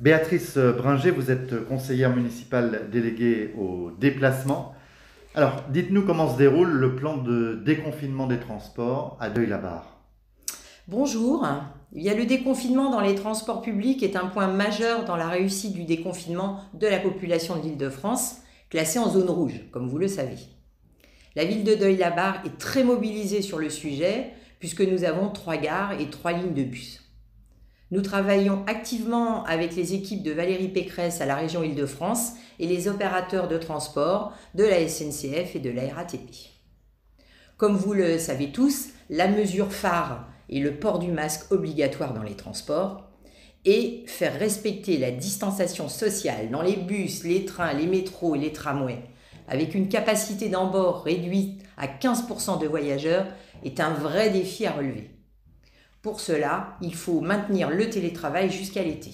Béatrice Bringer, vous êtes conseillère municipale déléguée au déplacement. Alors, dites-nous comment se déroule le plan de déconfinement des transports à Deuil-la-Barre. Bonjour. Eh bien, le déconfinement dans les transports publics est un point majeur dans la réussite du déconfinement de la population de l'Île-de-France, classée en zone rouge, comme vous le savez. La ville de Deuil-la-Barre est très mobilisée sur le sujet, puisque nous avons 3 gares et 3 lignes de bus. Nous travaillons activement avec les équipes de Valérie Pécresse à la région Île-de-France et les opérateurs de transport de la SNCF et de la RATP. Comme vous le savez tous, la mesure phare est le port du masque obligatoire dans les transports et faire respecter la distanciation sociale dans les bus, les trains, les métros et les tramways avec une capacité d'embord réduite à 15% de voyageurs est un vrai défi à relever. Pour cela, il faut maintenir le télétravail jusqu'à l'été.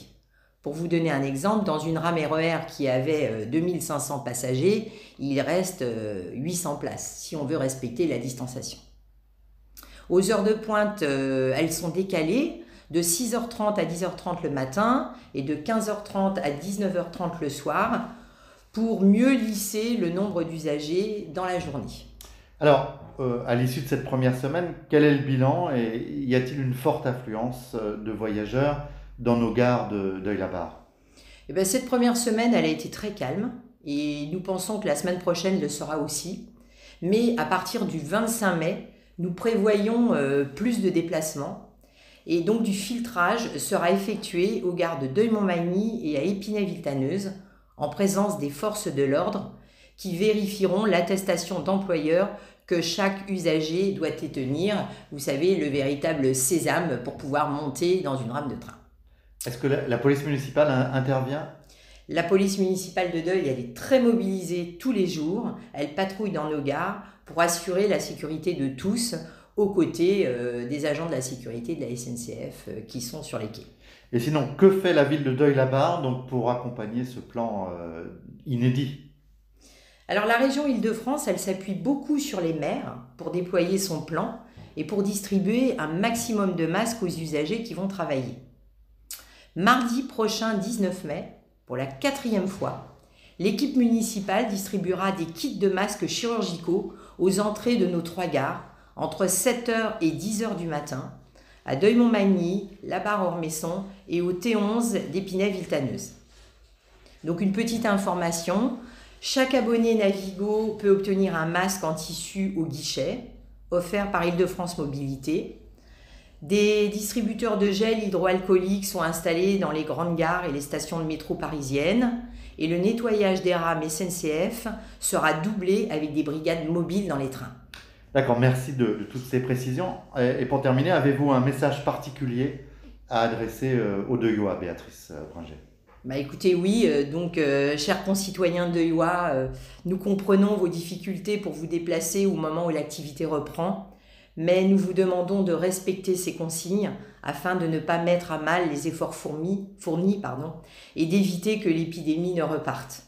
Pour vous donner un exemple, dans une rame RER qui avait 2500 passagers, il reste 800 places si on veut respecter la distanciation. Aux heures de pointe, elles sont décalées de 6h30 à 10h30 le matin et de 15h30 à 19h30 le soir pour mieux lisser le nombre d'usagers dans la journée. Alors, à l'issue de cette première semaine, quel est le bilan et y a-t-il une forte affluence de voyageurs dans nos gares de Deuil-la-Barre? Eh bien, cette première semaine, elle a été très calme et nous pensons que la semaine prochaine le sera aussi. Mais à partir du 25 mai, nous prévoyons plus de déplacements et donc du filtrage sera effectué aux gares de Deuil-Montmagny et à Épinay-Villetaneuse en présence des forces de l'ordre qui vérifieront l'attestation d'employeur que chaque usager doit détenir, vous savez, le véritable sésame pour pouvoir monter dans une rame de train. Est-ce que la police municipale intervient? La police municipale de Deuil, elle est très mobilisée tous les jours. Elle patrouille dans nos gares pour assurer la sécurité de tous, aux côtés des agents de la sécurité de la SNCF qui sont sur les quais. Et sinon, que fait la ville de Deuil-la-Barre donc, pour accompagner ce plan inédit? Alors la région Île-de-France, elle s'appuie beaucoup sur les maires pour déployer son plan et pour distribuer un maximum de masques aux usagers qui vont travailler. Mardi prochain, 19 mai, pour la 4e fois, l'équipe municipale distribuera des kits de masques chirurgicaux aux entrées de nos 3 gares entre 7h et 10h du matin, à Deuil-Montmagny, La Barre-Ormesson et au T11 d'Épinay-Villetaneuse. Donc une petite information, chaque abonné Navigo peut obtenir un masque en tissu au guichet, offert par Île-de-France Mobilité. Des distributeurs de gel hydroalcoolique sont installés dans les grandes gares et les stations de métro parisiennes. Et le nettoyage des rames SNCF sera doublé avec des brigades mobiles dans les trains. D'accord, merci de toutes ces précisions. Et pour terminer, avez-vous un message particulier à adresser aux Deuillois, Béatrice Bringer? Écoutez, oui, chers concitoyens deuillois, nous comprenons vos difficultés pour vous déplacer au moment où l'activité reprend, mais nous vous demandons de respecter ces consignes afin de ne pas mettre à mal les efforts fournis, et d'éviter que l'épidémie ne reparte.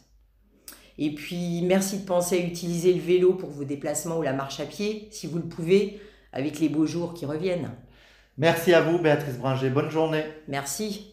Et puis, merci de penser à utiliser le vélo pour vos déplacements ou la marche à pied, si vous le pouvez, avec les beaux jours qui reviennent. Merci à vous, Béatrice Bringer. Bonne journée. Merci.